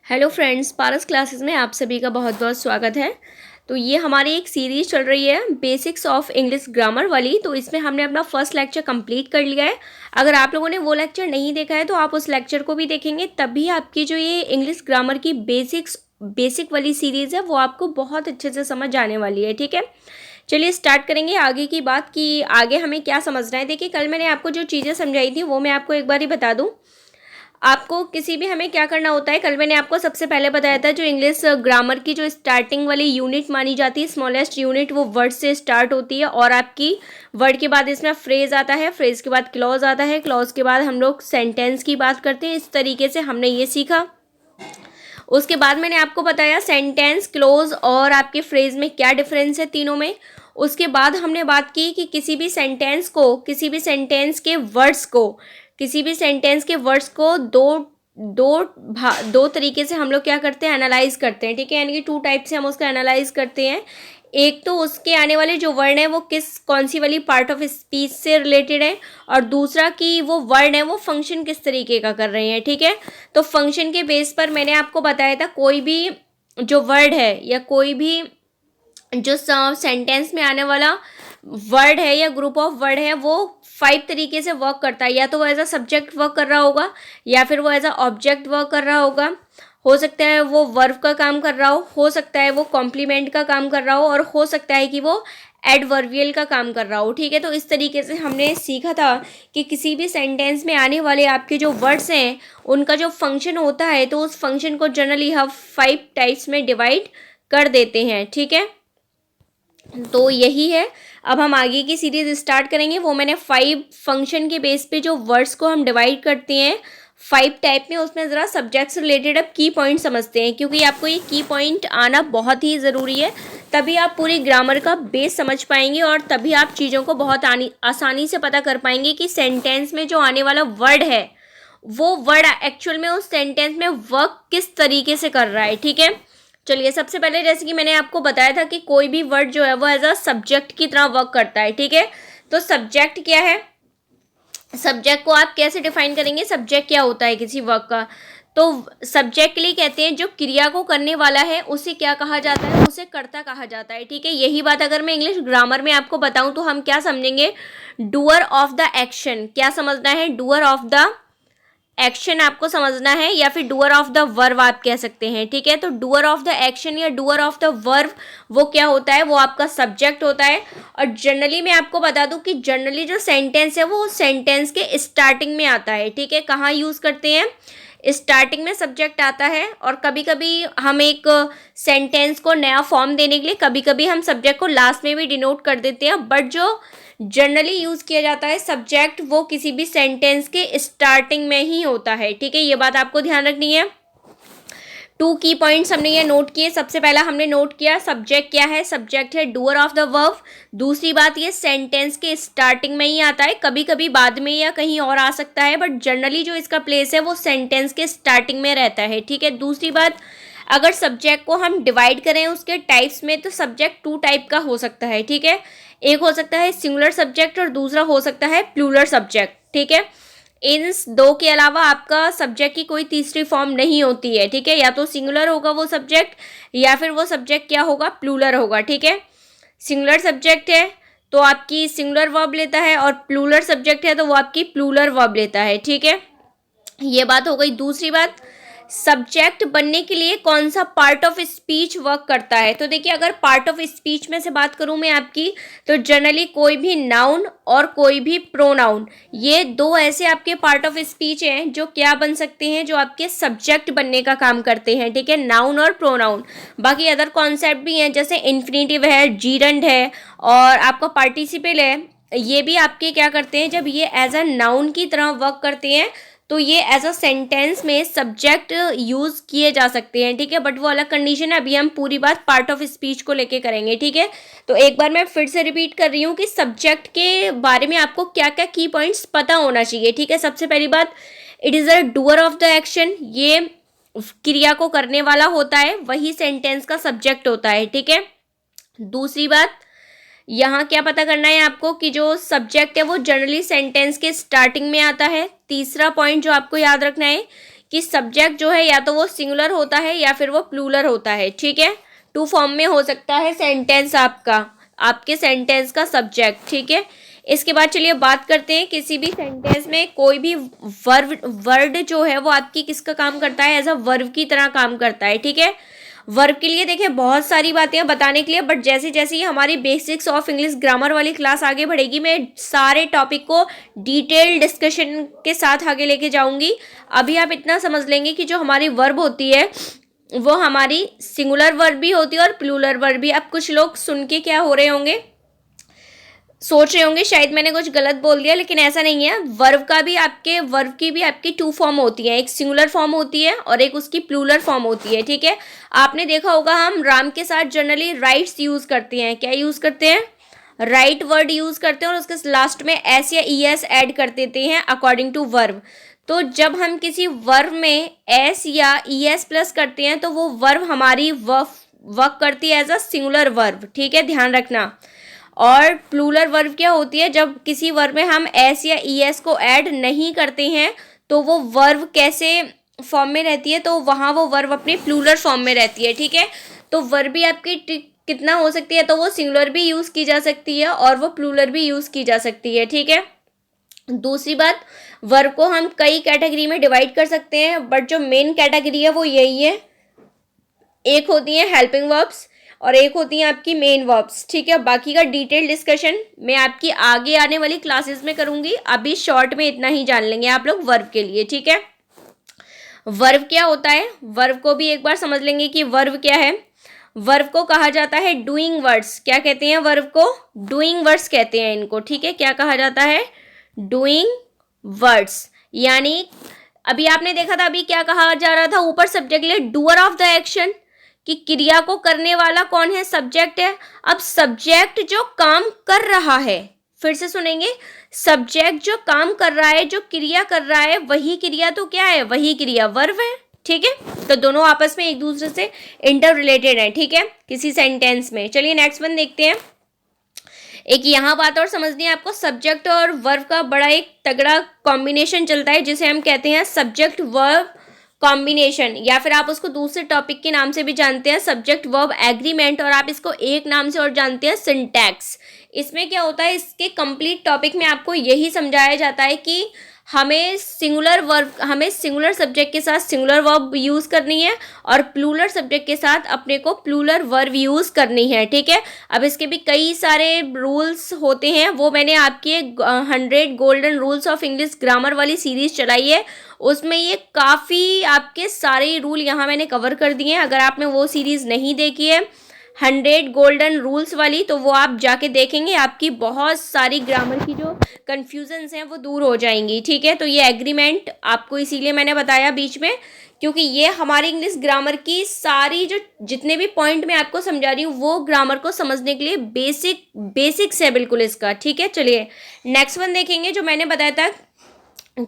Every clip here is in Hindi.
हेलो फ्रेंड्स, पारस क्लासेस में आप सभी का बहुत बहुत स्वागत है। तो ये हमारी एक सीरीज़ चल रही है बेसिक्स ऑफ इंग्लिश ग्रामर वाली। तो इसमें हमने अपना फर्स्ट लेक्चर कंप्लीट कर लिया है। अगर आप लोगों ने वो लेक्चर नहीं देखा है तो आप उस लेक्चर को भी देखेंगे, तभी आपकी जो ये इंग्लिश ग्रामर की बेसिक वाली सीरीज़ है वो आपको बहुत अच्छे से समझ आने वाली है। ठीक है, चलिए स्टार्ट करेंगे आगे की बात कि आगे हमें क्या समझना है। देखिए, कल मैंने आपको जो चीज़ें समझाई थी वो मैं आपको एक बार ही बता दूँ। आपको किसी भी हमें क्या करना होता है, कल मैंने आपको सबसे पहले बताया था जो इंग्लिश ग्रामर की जो स्टार्टिंग वाली यूनिट मानी जाती है, स्मॉलेस्ट यूनिट, वो वर्ड से स्टार्ट होती है। और आपकी वर्ड के बाद इसमें फ्रेज आता है, फ्रेज के बाद क्लॉज आता है, क्लॉज के बाद हम लोग सेंटेंस की बात करते हैं। इस तरीके से हमने ये सीखा। उसके बाद मैंने आपको बताया सेंटेंस, क्लोज और आपके फ्रेज में क्या डिफरेंस है तीनों में। उसके बाद हमने बात की कि किसी भी सेंटेंस के वर्ड्स को दो तरीके से हम लोग क्या करते हैं, एनालाइज करते हैं। ठीक है, यानी कि टू टाइप से हम उसका एनालाइज करते हैं। एक तो उसके आने वाले जो वर्ड है वो कौन सी वाली पार्ट ऑफ स्पीच से रिलेटेड है, और दूसरा कि वो वर्ड है वो फंक्शन किस तरीके का कर रहे हैं। ठीक है, तो फंक्शन के बेस पर मैंने आपको बताया था कोई भी जो वर्ड है या कोई भी जो सेंटेंस में आने वाला वर्ड है या ग्रुप ऑफ वर्ड है वो 5 तरीके से वर्क करता है। या तो वो एज अ सब्जेक्ट वर्क कर रहा होगा, या फिर वो एज अ ऑब्जेक्ट वर्क कर रहा होगा, हो सकता है वो वर्ब का काम कर रहा हो सकता है वो कॉम्प्लीमेंट का काम कर रहा और हो सकता है कि वो एडवर्बियल का काम कर रहा हो। ठीक है, तो इस तरीके से हमने सीखा था कि किसी भी सेंटेंस में आने वाले आपके जो वर्ड्स हैं उनका जो फंक्शन होता है, तो उस फंक्शन को जनरली हम 5 टाइप्स में डिवाइड कर देते हैं। ठीक है, तो यही है। अब हम आगे की सीरीज स्टार्ट करेंगे। वो मैंने 5 फंक्शन के बेस पे जो वर्ड्स को हम डिवाइड करते हैं 5 टाइप में, उसमें ज़रा सब्जेक्ट से रिलेटेड अब की पॉइंट समझते हैं, क्योंकि आपको ये की पॉइंट आना बहुत ही ज़रूरी है। तभी आप पूरी ग्रामर का बेस समझ पाएंगे और तभी आप चीज़ों को बहुत आसानी से पता कर पाएंगे कि सेंटेंस में जो आने वाला वर्ड है वो वर्ड एक्चुअल में उस सेंटेंस में वर्क किस तरीके से कर रहा है। ठीक है, चलिए सबसे पहले जैसे कि मैंने आपको बताया था कि कोई भी वर्ड जो है वो एज अ सब्जेक्ट की तरह वर्क करता है। ठीक है, तो सब्जेक्ट क्या है, सब्जेक्ट को आप कैसे डिफाइन करेंगे, सब्जेक्ट क्या होता है किसी वर्क का। तो सब्जेक्ट के लिए कहते हैं जो क्रिया को करने वाला है उसे क्या कहा जाता है, उसे कर्ता कहा जाता है। ठीक है, यही बात अगर मैं इंग्लिश ग्रामर में आपको बताऊं तो हम क्या समझेंगे, डूअर ऑफ द एक्शन। क्या समझना है, डूअर ऑफ द एक्शन आपको समझना है, या फिर डूअर ऑफ द वर्ब आप कह सकते हैं। ठीक है, तो डूअर ऑफ द एक्शन या डूअर ऑफ द वर्ब वो क्या होता है, वो आपका सब्जेक्ट होता है। और जनरली मैं आपको बता दूं कि जनरली जो सेंटेंस है वो सेंटेंस के स्टार्टिंग में आता है। ठीक है, कहाँ यूज़ करते हैं, स्टार्टिंग में सब्जेक्ट आता है। और कभी कभी हम एक सेंटेंस को नया फॉर्म देने के लिए कभी कभी हम सब्जेक्ट को लास्ट में भी डिनोट कर देते हैं, बट जो जनरली यूज किया जाता है सब्जेक्ट वो किसी भी सेंटेंस के स्टार्टिंग में ही होता है। ठीक है, ये बात आपको ध्यान रखनी है। 2 की पॉइंट्स हमने ये नोट किए। सबसे पहला हमने नोट किया सब्जेक्ट क्या है, सब्जेक्ट है डूअर ऑफ द वर्ब। दूसरी बात ये सेंटेंस के स्टार्टिंग में ही आता है, कभी कभी बाद में या कहीं और आ सकता है, बट जनरली जो इसका प्लेस है वो सेंटेंस के स्टार्टिंग में रहता है। ठीक है, दूसरी बात अगर सब्जेक्ट को हम डिवाइड करें उसके टाइप्स में तो सब्जेक्ट 2 टाइप का हो सकता है। ठीक है, एक हो सकता है सिंगुलर सब्जेक्ट और दूसरा हो सकता है प्लूरल सब्जेक्ट। ठीक है, इन दो के अलावा आपका सब्जेक्ट की कोई तीसरी फॉर्म नहीं होती है। ठीक है, या तो सिंगुलर होगा वो सब्जेक्ट या फिर वो सब्जेक्ट क्या होगा, प्लूरल होगा। ठीक है, सिंगुलर सब्जेक्ट है तो आपकी सिंगुलर वर्ब लेता है, और प्लूरल सब्जेक्ट है तो वो आपकी प्लूरल वर्ब लेता है। ठीक है, ये बात हो गई। दूसरी बात, सब्जेक्ट बनने के लिए कौन सा पार्ट ऑफ स्पीच वर्क करता है। तो देखिए, अगर पार्ट ऑफ स्पीच में से बात करूं मैं आपकी, तो जनरली कोई भी नाउन और कोई भी प्रोनाउन, ये दो ऐसे आपके पार्ट ऑफ स्पीच हैं जो क्या बन सकते हैं, जो आपके सब्जेक्ट बनने का काम करते हैं। ठीक है, नाउन और प्रोनाउन। बाकी अदर कॉन्सेप्ट भी हैं जैसे इन्फिनेटिव है, जीरंड है और आपका पार्टिसिपल है, ये भी आपके क्या करते हैं, जब ये एज अ नाउन की तरह वर्क करते हैं तो ये एज अ सेंटेंस में सब्जेक्ट यूज किए जा सकते हैं। ठीक है, बट वो अलग कंडीशन है, अभी हम पूरी बात पार्ट ऑफ स्पीच को लेके करेंगे। ठीक है, तो एक बार मैं फिर से रिपीट कर रही हूँ कि सब्जेक्ट के बारे में आपको क्या क्या की पॉइंट्स पता होना चाहिए। ठीक है, सबसे पहली बात, it is a doer of the action, ये क्रिया को करने वाला होता है, वही सेंटेंस का सब्जेक्ट होता है। ठीक है, दूसरी बात, यहाँ क्या पता करना है आपको कि जो सब्जेक्ट है वो जनरली सेंटेंस के स्टार्टिंग में आता है। तीसरा पॉइंट जो आपको याद रखना है कि सब्जेक्ट जो है या तो वो सिंगुलर होता है या फिर वो प्लूरल होता है, ठीक है। टू फॉर्म में हो सकता है सेंटेंस आपके सेंटेंस का सब्जेक्ट, ठीक है। इसके बाद चलिए बात करते हैं, किसी भी सेंटेंस में कोई भी वर्ड जो है वो आपकी किसका काम करता है, एज अ वर्ब की तरह काम करता है, ठीक है। वर्ब के लिए देखिए बहुत सारी बातें हैं बताने के लिए, बट जैसे जैसे ही हमारी बेसिक्स ऑफ इंग्लिश ग्रामर वाली क्लास आगे बढ़ेगी, मैं सारे टॉपिक को डिटेल डिस्कशन के साथ आगे लेके जाऊंगी। अभी आप इतना समझ लेंगे कि जो हमारी वर्ब होती है वो हमारी सिंगुलर वर्ब भी होती है और प्लूरल वर्ब भी। अब कुछ लोग सुन के क्या हो रहे होंगे, सोच रहे होंगे शायद मैंने कुछ गलत बोल दिया, लेकिन ऐसा नहीं है। वर्ब की भी आपकी टू फॉर्म होती है, एक सिंगुलर फॉर्म होती है और एक उसकी प्लूरल फॉर्म होती है, ठीक है। आपने देखा होगा हम राम के साथ जनरली राइट्स यूज करते हैं, क्या यूज करते हैं, राइट वर्ड यूज करते हैं और उसके लास्ट में एस या ई एस ऐड कर देते हैं अकॉर्डिंग टू वर्ब। तो जब हम किसी वर्ब में एस या ई एस प्लस करते हैं तो वो वर्ब हमारी वर्क करती है एज अ सिंगुलर वर्ब, ठीक है, ध्यान रखना। और प्लूरल वर्ब क्या होती है, जब किसी वर्ब में हम एस या ई एस को ऐड नहीं करते हैं तो वो वर्ब कैसे फॉर्म में रहती है, तो वहाँ वो वर्ब अपने प्लूरल फॉर्म में रहती है, ठीक है। तो वर्ब भी आपकी कितना हो सकती है, तो वो सिंगुलर भी यूज़ की जा सकती है और वो प्लूरल भी यूज़ की जा सकती है, ठीक है। दूसरी बात, वर्ब को हम कई कैटेगरी में डिवाइड कर सकते हैं, बट जो मेन कैटेगरी है वो यही है, एक होती है हेल्पिंग वर्ब्स और एक होती है आपकी मेन वर्ब्स, ठीक है। बाकी का डिटेल डिस्कशन मैं आपकी आगे आने वाली क्लासेस में करूंगी, अभी शॉर्ट में इतना ही जान लेंगे आप लोग वर्ब के लिए, ठीक है। वर्ब क्या होता है, वर्ब को भी एक बार समझ लेंगे कि वर्ब क्या है। वर्ब को कहा जाता है डूइंग वर्ड्स, क्या कहते हैं वर्ब को, डूइंग वर्ड्स कहते हैं इनको, ठीक है। क्या कहा जाता है, डूइंग वर्ड्स। यानी अभी आपने देखा था, अभी क्या कहा जा रहा था, ऊपर सब्जेक्ट ले डूअर ऑफ द एक्शन, कि क्रिया को करने वाला कौन है, सब्जेक्ट है। अब सब्जेक्ट जो काम कर रहा है, फिर से सुनेंगे, सब्जेक्ट जो काम कर रहा है, जो क्रिया कर रहा है, वही क्रिया तो क्या है, वही क्रिया वर्ब है, ठीक है। तो दोनों आपस में एक दूसरे से इंटर रिलेटेड है, ठीक है, किसी सेंटेंस में। चलिए नेक्स्ट वन देखते हैं। एक यहाँ बात और समझनी है आपको, सब्जेक्ट और वर्ब का बड़ा एक तगड़ा कॉम्बिनेशन चलता है जिसे हम कहते हैं सब्जेक्ट वर्ब कॉम्बिनेशन, या फिर आप उसको दूसरे टॉपिक के नाम से भी जानते हैं सब्जेक्ट वर्ब एग्रीमेंट, और आप इसको एक नाम से और जानते हैं सिंटैक्स। इसमें क्या होता है, इसके कंप्लीट टॉपिक में आपको यही समझाया जाता है कि हमें सिंगुलर सब्जेक्ट के साथ सिंगुलर वर्ब यूज़ करनी है और प्लूरल सब्जेक्ट के साथ अपने को प्लूरल वर्ब यूज़ करनी है, ठीक है। अब इसके भी कई सारे रूल्स होते हैं, वो मैंने आपकी 100 golden rules of English grammar वाली सीरीज़ चलाई है, उसमें ये काफ़ी आपके सारे रूल यहाँ मैंने कवर कर दिए हैं। अगर आपने वो सीरीज़ नहीं देखी है 100 गोल्डन रूल्स वाली, तो वो आप जाके देखेंगे, आपकी बहुत सारी ग्रामर की जो कन्फ्यूजन्स हैं वो दूर हो जाएंगी, ठीक है। तो ये एग्रीमेंट आपको इसीलिए मैंने बताया बीच में, क्योंकि ये हमारी इंग्लिश ग्रामर की सारी जो जितने भी पॉइंट मैं आपको समझा रही हूँ वो ग्रामर को समझने के लिए बेसिक्स है बिल्कुल इसका, ठीक है। चलिए नेक्स्ट वन देखेंगे, जो मैंने बताया था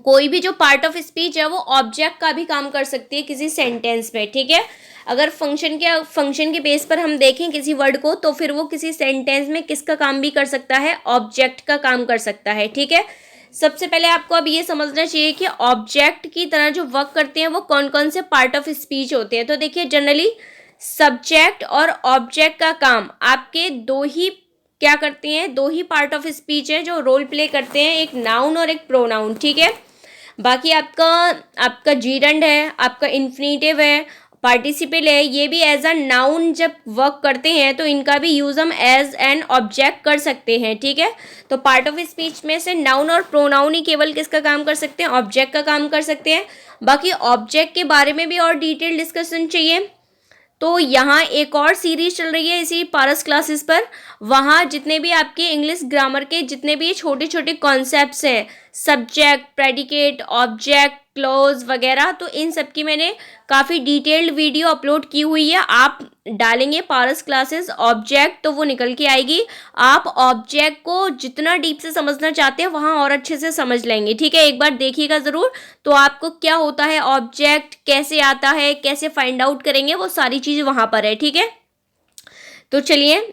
कोई भी जो पार्ट ऑफ स्पीच है वो ऑब्जेक्ट का भी काम कर सकती है किसी सेंटेंस में, ठीक है। अगर फंक्शन के बेस पर हम देखें किसी वर्ड को, तो फिर वो किसी सेंटेंस में किसका काम भी कर सकता है, ऑब्जेक्ट का काम कर सकता है, ठीक है। सबसे पहले आपको अब ये समझना चाहिए कि ऑब्जेक्ट की तरह जो वर्क करते हैं वो कौन कौन से पार्ट ऑफ स्पीच होते हैं। तो देखिए जनरली सब्जेक्ट और ऑब्जेक्ट का काम आपके दो ही पार्ट ऑफ स्पीच है जो रोल प्ले करते हैं, एक नाउन और एक प्रोनाउन, ठीक है। बाकी आपका जीरंड है, आपका इन्फिनेटिव है, पार्टिसिपल है, ये भी एज अ नाउन जब वर्क करते हैं तो इनका भी यूज हम एज एन ऑब्जेक्ट कर सकते हैं, ठीक है। तो पार्ट ऑफ स्पीच में से नाउन और प्रोनाउन ही केवल किसका काम कर सकते हैं, ऑब्जेक्ट का काम कर सकते हैं। बाकी ऑब्जेक्ट के बारे में भी और डिटेल डिस्कशन चाहिए तो यहाँ एक और सीरीज चल रही है इसी पारस क्लासेस पर, वहाँ जितने भी आपके इंग्लिश ग्रामर के जितने भी छोटे छोटे कॉन्सेप्ट्स हैं, सब्जेक्ट, प्रेडिकेट, ऑब्जेक्ट, क्लोज वगैरह, तो इन सब की मैंने काफ़ी डिटेल्ड वीडियो अपलोड की हुई है। आप डालेंगे पारस क्लासेस ऑब्जेक्ट तो वो निकल के आएगी। आप ऑब्जेक्ट को जितना डीप से समझना चाहते हैं वहाँ और अच्छे से समझ लेंगे, ठीक है। एक बार देखिएगा ज़रूर, तो आपको क्या होता है ऑब्जेक्ट, कैसे आता है, कैसे फाइंड आउट करेंगे, वो सारी चीज़ वहाँ पर है, ठीक है। तो चलिए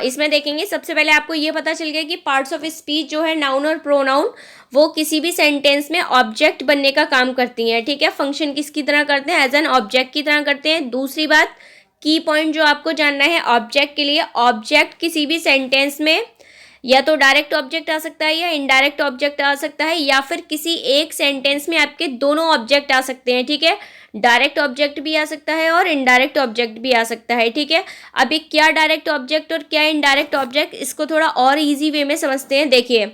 इसमें देखेंगे। सबसे पहले आपको ये पता चल गया कि पार्ट्स ऑफ स्पीच जो है नाउन और प्रोनाउन वो किसी भी सेंटेंस में ऑब्जेक्ट बनने का काम करती हैं, ठीक है। फंक्शन किसकी तरह करते हैं, एज एन ऑब्जेक्ट की तरह करते हैं। दूसरी बात, की पॉइंट जो आपको जानना है ऑब्जेक्ट के लिए, ऑब्जेक्ट किसी भी सेंटेंस में या तो डायरेक्ट ऑब्जेक्ट आ सकता है या इनडायरेक्ट ऑब्जेक्ट आ सकता है, या फिर किसी एक सेंटेंस में आपके दोनों ऑब्जेक्ट आ सकते हैं, ठीक है। डायरेक्ट ऑब्जेक्ट भी आ सकता है और इनडायरेक्ट ऑब्जेक्ट भी आ सकता है, ठीक है। अभी क्या डायरेक्ट ऑब्जेक्ट और क्या इनडायरेक्ट ऑब्जेक्ट, इसको थोड़ा और इजी वे में समझते हैं। देखिए,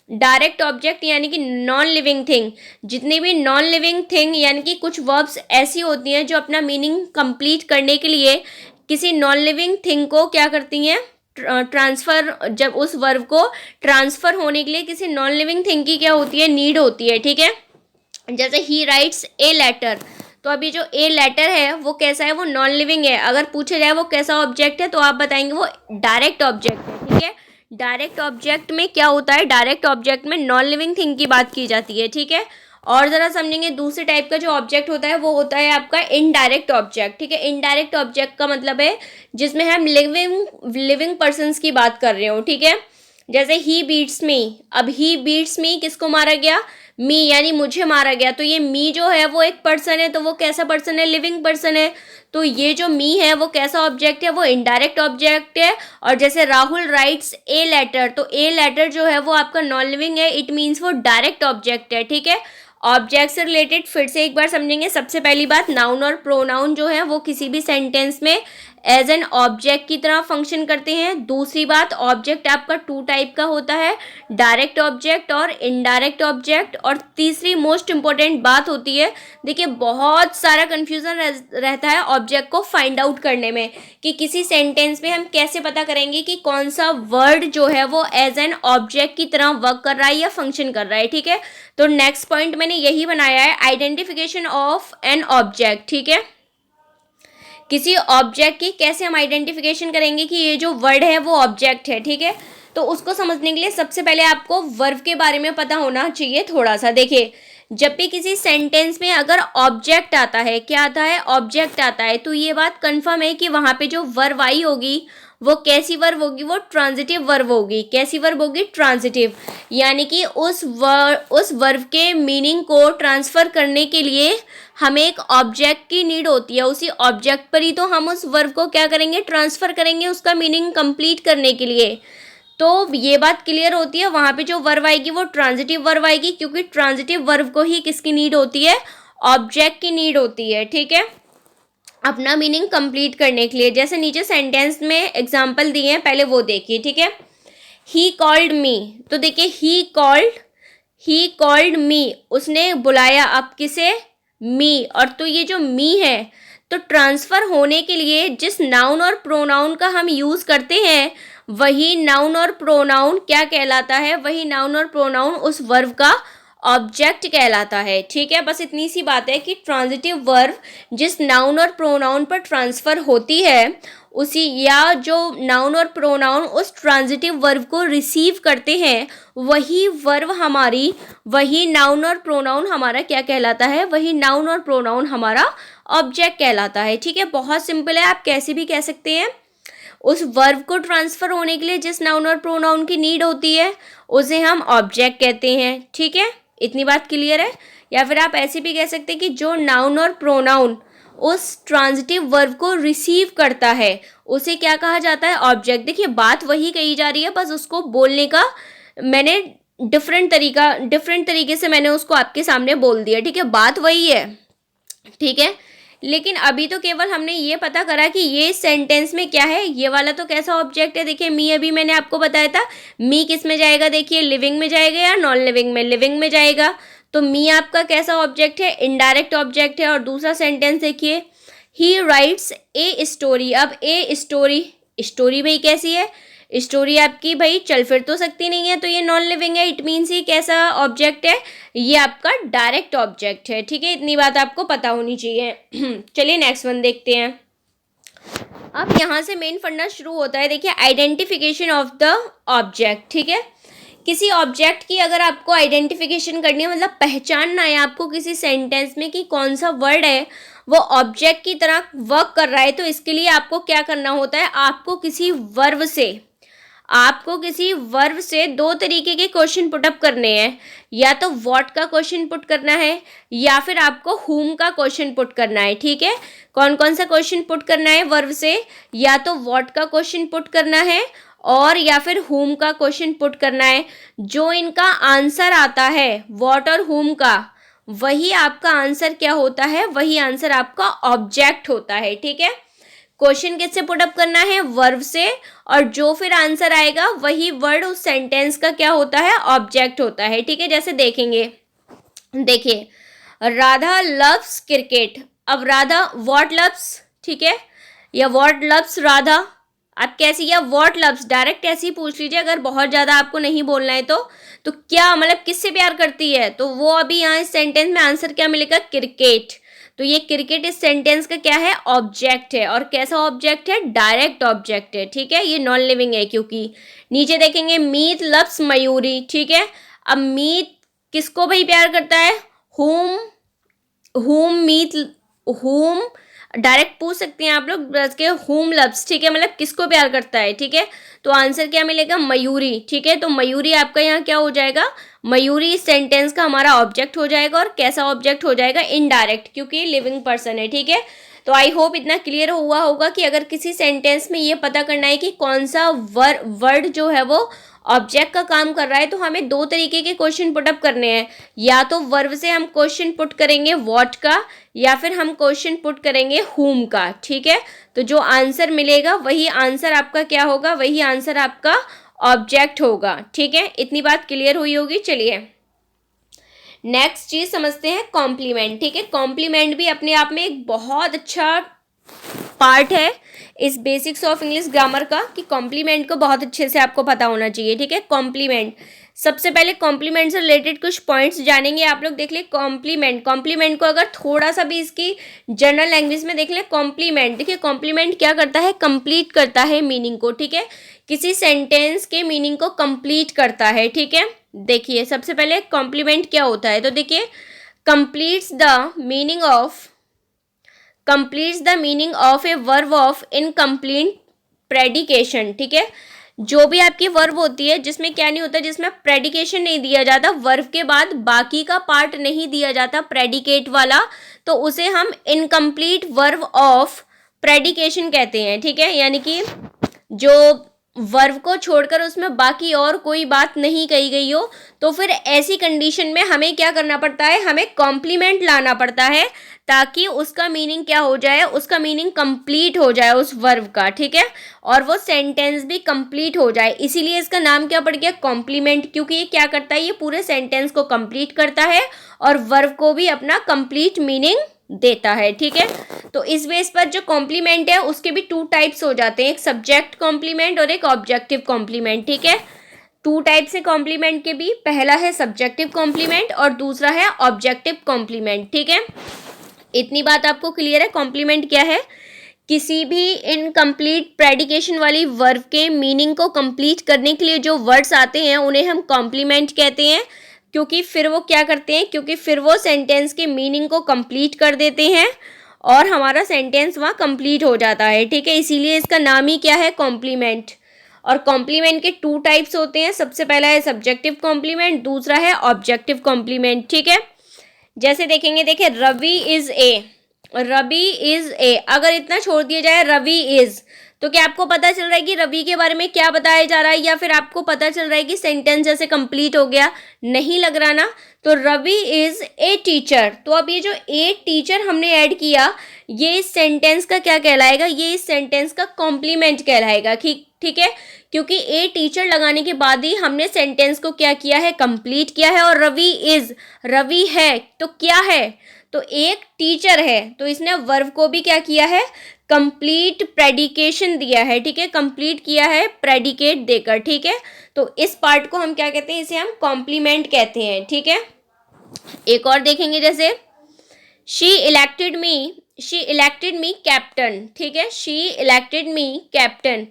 डायरेक्ट ऑब्जेक्ट यानी कि नॉन लिविंग थिंग, जितनी भी नॉन लिविंग थिंग यानी कि कुछ वर्ब्स ऐसी होती हैं जो अपना मीनिंग कंप्लीट करने के लिए किसी नॉन लिविंग थिंग को क्या करती हैं, ट्रांसफर, जब उस वर्ब को ट्रांसफर होने के लिए किसी नॉन लिविंग थिंग की क्या होती है, नीड होती है, ठीक है। जैसे ही राइट्स ए लेटर, तो अभी जो ए लेटर है वो कैसा है, वो नॉन लिविंग है। अगर पूछा जाए वो कैसा ऑब्जेक्ट है तो आप बताएंगे वो डायरेक्ट ऑब्जेक्ट है, ठीक है। डायरेक्ट ऑब्जेक्ट में क्या होता है, डायरेक्ट ऑब्जेक्ट में नॉन लिविंग थिंग की बात की जाती है, ठीक है। और ज़रा समझेंगे, दूसरे टाइप का जो ऑब्जेक्ट होता है वो होता है आपका इनडायरेक्ट ऑब्जेक्ट, ठीक है। इनडायरेक्ट ऑब्जेक्ट का मतलब है जिसमें हम लिविंग पर्सन्स की बात कर रहे हो, ठीक है। जैसे ही बीट्स मी, अब ही बीट्स मी किसको मारा गया, मी, यानी मुझे मारा गया। तो ये मी जो है वो एक पर्सन है, तो वो कैसा पर्सन है, लिविंग पर्सन है। तो ये जो मी है वो कैसा ऑब्जेक्ट है, वो इनडायरेक्ट ऑब्जेक्ट है। और जैसे राहुल राइट्स ए लेटर, तो ए लेटर जो है वो आपका नॉन लिविंग है, इट मीन्स वो डायरेक्ट ऑब्जेक्ट है, ठीक है। ऑब्जेक्ट से रिलेटेड फिर से एक बार समझेंगे। सबसे पहली बात, नाउन और प्रोनाउन जो है वो किसी भी सेंटेंस में एज एन ऑब्जेक्ट की तरह फंक्शन करते हैं। दूसरी बात, ऑब्जेक्ट आपका टू टाइप का होता है, डायरेक्ट ऑब्जेक्ट और इनडायरेक्ट ऑब्जेक्ट। और तीसरी मोस्ट इंपॉर्टेंट बात होती है, देखिए बहुत सारा कन्फ्यूजन रहता है ऑब्जेक्ट को फाइंड आउट करने में, कि किसी सेंटेंस में हम कैसे पता करेंगे कि कौन सा वर्ड जो है वो एज एन ऑब्जेक्ट की तरह वर्क कर रहा है या फंक्शन कर रहा है, ठीक है। तो नेक्स्ट पॉइंट मैंने यही बनाया है, आइडेंटिफिकेशन ऑफ एन ऑब्जेक्ट, ठीक है। किसी ऑब्जेक्ट की कैसे हम आइडेंटिफिकेशन करेंगे कि ये जो वर्ड है वो ऑब्जेक्ट है, ठीक है। तो उसको समझने के लिए सबसे पहले आपको वर्ब के बारे में पता होना चाहिए थोड़ा सा। देखिए, जब भी किसी सेंटेंस में अगर ऑब्जेक्ट आता है, क्या आता है, ऑब्जेक्ट आता है, तो ये बात कंफर्म है कि वहाँ पे जो वर्ब आई होगी वो कैसी वर्ब होगी, वो ट्रांजिटिव वर्ब होगी। कैसी वर्ब होगी, ट्रांजिटिव, यानी कि उस वर्ब के मीनिंग को ट्रांसफर करने के लिए हमें एक ऑब्जेक्ट की नीड होती है। उसी ऑब्जेक्ट पर ही तो हम उस वर्ब को क्या करेंगे, ट्रांसफर करेंगे उसका मीनिंग कंप्लीट करने के लिए। तो ये बात क्लियर होती है, वहाँ पे जो वर्ब आएगी वो ट्रांजिटिव वर्ब आएगी, क्योंकि ट्रांजिटिव वर्ब को ही किसकी नीड होती है, ऑब्जेक्ट की नीड होती है, ठीक है, अपना मीनिंग कंप्लीट करने के लिए। जैसे नीचे सेंटेंस में एग्जाम्पल दिए हैं, पहले वो देखिए, ठीक है। ही कॉल्ड मी, तो देखिए ही कॉल्ड मी, उसने बुलाया, अब किसे, मी। और तो ये जो मी है, तो ट्रांसफर होने के लिए जिस नाउन और प्रोनाउन का हम यूज करते हैं वही नाउन और प्रोनाउन क्या कहलाता है, वही नाउन और प्रोनाउन उस वर्ब का ऑब्जेक्ट कहलाता है, ठीक है। बस इतनी सी बात है कि ट्रांजिटिव वर्ब जिस नाउन और प्रोनाउन पर ट्रांसफर होती है उसी, या जो नाउन और प्रोनाउन उस ट्रांजिटिव वर्ब को रिसीव करते हैं, वही वर्ब हमारी, वही नाउन और प्रोनाउन हमारा क्या कहलाता है, वही नाउन और प्रोनाउन हमारा ऑब्जेक्ट कहलाता है, ठीक है। बहुत सिंपल है, आप कैसे भी कह सकते हैं। उस वर्ब को ट्रांसफर होने के लिए जिस नाउन और प्रोनाउन की नीड होती है उसे हम ऑब्जेक्ट कहते हैं, ठीक है। इतनी बात क्लियर है। या फिर आप ऐसे भी कह सकते हैं कि जो नाउन और प्रोनाउन उस ट्रांजिटिव वर्ब को रिसीव करता है उसे क्या कहा जाता है, ऑब्जेक्ट। देखिए बात वही कही जा रही है, बस उसको बोलने का मैंने डिफरेंट तरीके से मैंने उसको आपके सामने बोल दिया, ठीक है। बात वही है, ठीक है। लेकिन अभी तो केवल हमने ये पता करा कि ये सेंटेंस में क्या है, ये वाला तो कैसा ऑब्जेक्ट है। देखिए मी, अभी मैंने आपको बताया था मी किस में जाएगा, देखिए लिविंग में जाएगा या नॉन लिविंग में, लिविंग में जाएगा। तो मी आपका कैसा ऑब्जेक्ट है, इनडायरेक्ट ऑब्जेक्ट है। और दूसरा सेंटेंस देखिए, ही राइट्स ए स्टोरी, अब ए स्टोरी भाई कैसी है, स्टोरी आपकी भाई चल फिर तो सकती नहीं है, तो ये नॉन लिविंग है, इट मीन्स ये कैसा ऑब्जेक्ट है, ये आपका डायरेक्ट ऑब्जेक्ट है, ठीक है। इतनी बात आपको पता होनी चाहिए। चलिए नेक्स्ट वन देखते हैं। अब यहाँ से मेन फंडा शुरू होता है, देखिए आइडेंटिफिकेशन ऑफ द ऑब्जेक्ट, ठीक है। किसी ऑब्जेक्ट की अगर आपको आइडेंटिफिकेशन करनी है, मतलब पहचानना है आपको किसी सेंटेंस में कि कौन सा वर्ड है वो ऑब्जेक्ट की तरह वर्क कर रहा है, तो इसके लिए आपको क्या करना होता है, आपको किसी वर्ब से दो तरीके के क्वेश्चन पुटअप करने हैं। या तो व्हाट का क्वेश्चन पुट करना है या फिर आपको हुम का क्वेश्चन पुट करना है। ठीक है, कौन कौन सा क्वेश्चन पुट करना है वर्ब से, या तो व्हाट का क्वेश्चन पुट करना है और या फिर हुम का क्वेश्चन पुट करना है। जो इनका आंसर आता है व्हाट और हुम का, वही आपका आंसर क्या होता है, वही आंसर आपका ऑब्जेक्ट होता है। ठीक है, क्वेश्चन किससे पुटअप करना है, वर्ब से, और जो फिर आंसर आएगा वही वर्ड उस सेंटेंस का क्या होता है, ऑब्जेक्ट होता है। ठीक है, जैसे देखेंगे, देखिए राधा लव्स क्रिकेट। अब राधा व्हाट लव्स, ठीक है, या व्हाट लव्स राधा, आप कैसी, या व्हाट लव्स डायरेक्ट ऐसे ही पूछ लीजिए अगर बहुत ज़्यादा आपको नहीं बोलना है तो क्या मतलब किससे प्यार करती है, तो वो अभी यहाँ इस सेंटेंस में आंसर क्या मिलेगा, क्रिकेट। तो ये क्रिकेट इस सेंटेंस का क्या है, ऑब्जेक्ट है, और कैसा ऑब्जेक्ट है, डायरेक्ट ऑब्जेक्ट है। ठीक है, ये नॉन लिविंग है क्योंकि। नीचे देखेंगे मीत लव्स मयूरी। ठीक है, अब मीत किसको भाई प्यार करता है, हुम डायरेक्ट पूछ सकते हैं आप लोग, बस के हुम लव्स। ठीक है, मतलब किसको प्यार करता है। ठीक है, तो आंसर क्या मिलेगा, मयूरी। ठीक है, तो मयूरी आपका यहाँ क्या हो जाएगा, मयूरी इस सेंटेंस का हमारा ऑब्जेक्ट हो जाएगा, और कैसा ऑब्जेक्ट हो जाएगा, इनडायरेक्ट, क्योंकि लिविंग पर्सन है। ठीक है, तो आई होप इतना क्लियर हुआ होगा कि अगर किसी सेंटेंस में ये पता करना है कि कौन सा वर्ड जो है वो ऑब्जेक्ट का काम कर रहा है, तो हमें दो तरीके के क्वेश्चन पुटअप करने हैं। या तो वर्ब से हम क्वेश्चन पुट करेंगे व्हाट का, या फिर हम क्वेश्चन पुट करेंगे हुम का। ठीक है, तो जो आंसर मिलेगा वही आंसर आपका क्या होगा, वही आंसर आपका ऑब्जेक्ट होगा। ठीक है, इतनी बात क्लियर हुई होगी। चलिए नेक्स्ट चीज समझते हैं, कॉम्प्लीमेंट। ठीक है, कॉम्प्लीमेंट भी अपने आप में एक बहुत अच्छा पार्ट है इस बेसिक्स ऑफ इंग्लिश ग्रामर का, कि कॉम्प्लीमेंट को बहुत अच्छे से आपको पता होना चाहिए। ठीक है, कॉम्प्लीमेंट, सबसे पहले कॉम्प्लीमेंट से रिलेटेड कुछ पॉइंट्स जानेंगे आप लोग। देख ले कॉम्प्लीमेंट को अगर थोड़ा सा भी इसकी जनरल लैंग्वेज में देख ले, कॉम्प्लीमेंट, देखिए कॉम्प्लीमेंट क्या करता है, कंप्लीट करता है मीनिंग को। ठीक है, किसी सेंटेंस के मीनिंग को कंप्लीट करता है। ठीक है, देखिए सबसे पहले कॉम्प्लीमेंट क्या होता है, तो देखिए completes the meaning of a verb of incomplete predication. ठीक है, जो भी आपकी वर्ब होती है जिसमें क्या नहीं होता, जिसमें प्रेडिकेशन नहीं दिया जाता, वर्ब के बाद बाकी का पार्ट नहीं दिया जाता प्रेडिकेट वाला, तो उसे हम इनकम्प्लीट वर्ब ऑफ प्रेडिकेशन कहते हैं। ठीक है, यानी कि जो वर्ब को छोड़कर उसमें बाकी और कोई बात नहीं कही गई हो, तो फिर ऐसी कंडीशन में हमें क्या करना पड़ता है, हमें कॉम्प्लीमेंट लाना पड़ता है, ताकि उसका मीनिंग क्या हो जाए, उसका मीनिंग कंप्लीट हो जाए उस वर्ब का। ठीक है, और वो सेंटेंस भी कंप्लीट हो जाए, इसीलिए इसका नाम क्या पड़ गया, कॉम्प्लीमेंट, क्योंकि ये क्या करता है, ये पूरे सेंटेंस को कंप्लीट करता है और वर्ब को भी अपना कंप्लीट मीनिंग देता है। ठीक है, तो इस बेस पर जो कॉम्प्लीमेंट है उसके भी टू टाइप्स हो जाते हैं, एक सब्जेक्ट कॉम्प्लीमेंट और एक ऑब्जेक्टिव कॉम्प्लीमेंट। ठीक है, टू टाइप से कॉम्प्लीमेंट के भी, पहला है सब्जेक्टिव कॉम्प्लीमेंट और दूसरा है ऑब्जेक्टिव कॉम्प्लीमेंट। ठीक है, इतनी बात आपको क्लियर है। कॉम्प्लीमेंट क्या है, किसी भी इनकम्प्लीट प्रेडिकेशन वाली वर्ब के मीनिंग को कंप्लीट करने के लिए जो वर्ड्स आते हैं उन्हें हम कॉम्प्लीमेंट कहते हैं, क्योंकि फिर वो क्या करते हैं, क्योंकि फिर वो सेंटेंस के मीनिंग को कंप्लीट कर देते हैं और हमारा सेंटेंस वहाँ कंप्लीट हो जाता है। ठीक है, इसीलिए इसका नाम ही क्या है, कॉम्प्लीमेंट। और कॉम्प्लीमेंट के टू टाइप्स होते हैं, सबसे पहला है सब्जेक्टिव कॉम्प्लीमेंट, दूसरा है ऑब्जेक्टिव कॉम्प्लीमेंट। ठीक है, जैसे देखेंगे, देखिए रवि इज ए, अगर इतना छोड़ दिया जाए रवि इज, तो क्या आपको पता चल रहा है कि रवि के बारे में क्या बताया जा रहा है, या फिर आपको पता चल रहा है कि सेंटेंस जैसे कंप्लीट हो गया, नहीं लग रहा ना। तो रवि इज ए टीचर, तो अब ये जो ए टीचर हमने ऐड किया, ये इस सेंटेंस का क्या कहलाएगा, ये इस सेंटेंस का कॉम्प्लीमेंट कहलाएगा। ठीक है, क्योंकि ए टीचर लगाने के बाद ही हमने सेंटेंस को क्या किया है, कंप्लीट किया है। और रवि है तो क्या है, तो एक टीचर है, तो इसने वर्ब को भी क्या किया है, कंप्लीट प्रेडिकेशन दिया है। ठीक है, कंप्लीट किया है प्रेडिकेट देकर। ठीक है, तो इस पार्ट को हम क्या कहते हैं, इसे हम कॉम्प्लीमेंट कहते हैं। ठीक है, एक और देखेंगे, जैसे शी इलेक्टेड मी कैप्टन। ठीक है, शी इलेक्टेड मी कैप्टन,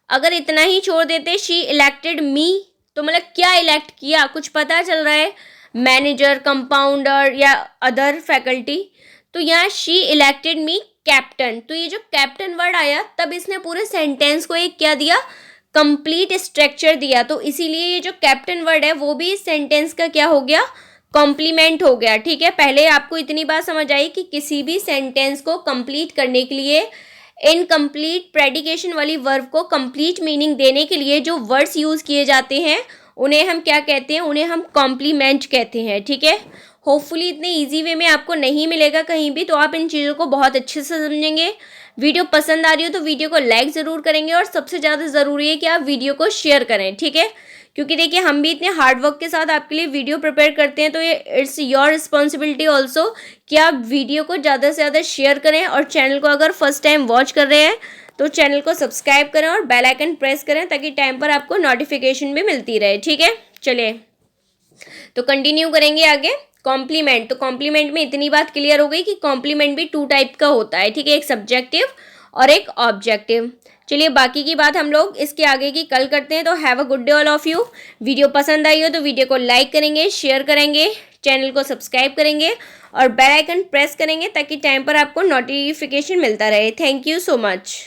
अगर इतना ही छोड़ देते शी इलेक्टेड मी, तो मतलब क्या इलेक्ट किया, कुछ पता चल रहा है, मैनेजर, कंपाउंडर या अदर फैकल्टी, तो यहाँ शी इलेक्टेड मी कैप्टन, तो ये जो कैप्टन वर्ड आया तब इसने पूरे सेंटेंस को एक क्या दिया, कंप्लीट स्ट्रक्चर दिया। तो इसीलिए ये जो कैप्टन वर्ड है वो भी इस सेंटेंस का क्या हो गया, कॉम्प्लीमेंट हो गया। ठीक है, पहले आपको इतनी बात समझ आई कि किसी भी सेंटेंस को कंप्लीट करने के लिए इनकम्प्लीट प्रेडिकेशन वाली वर्ब को कंप्लीट मीनिंग देने के लिए जो वर्ड्स यूज़ किए जाते हैं उन्हें हम क्या कहते हैं, उन्हें हम कॉम्प्लीमेंट कहते हैं। ठीक है, होपफुली इतने इजी वे में आपको नहीं मिलेगा कहीं भी, तो आप इन चीज़ों को बहुत अच्छे से समझेंगे। वीडियो पसंद आ रही हो तो वीडियो को लाइक ज़रूर करेंगे और सबसे ज़्यादा ज़रूरी है कि आप वीडियो को शेयर करें। ठीक है, क्योंकि देखिए हम भी इतने हार्ड वर्क के साथ आपके लिए वीडियो प्रिपेयर करते हैं, तो ये इट्स योर रिस्पॉन्सिबिलिटी ऑल्सो कि आप वीडियो को ज़्यादा से ज़्यादा शेयर करें। और चैनल को अगर फर्स्ट टाइम वॉच कर रहे हैं तो चैनल को सब्सक्राइब करें और बेल आइकन प्रेस करें ताकि टाइम पर आपको नोटिफिकेशन भी मिलती रहे। ठीक है, चलिए तो कंटिन्यू करेंगे आगे। कॉम्प्लीमेंट, तो कॉम्प्लीमेंट में इतनी बात क्लियर हो गई कि कॉम्प्लीमेंट भी टू टाइप का होता है। ठीक है, एक सब्जेक्टिव और एक ऑब्जेक्टिव। चलिए बाकी की बात हम लोग इसके आगे की कल करते हैं। तो have a good day all of you. Video पसंद आई हो तो वीडियो को लाइक करेंगे, शेयर करेंगे, चैनल को सब्सक्राइब करेंगे और बेल आइकन प्रेस करेंगे ताकि टाइम पर आपको नोटिफिकेशन मिलता रहे। Thank you so much.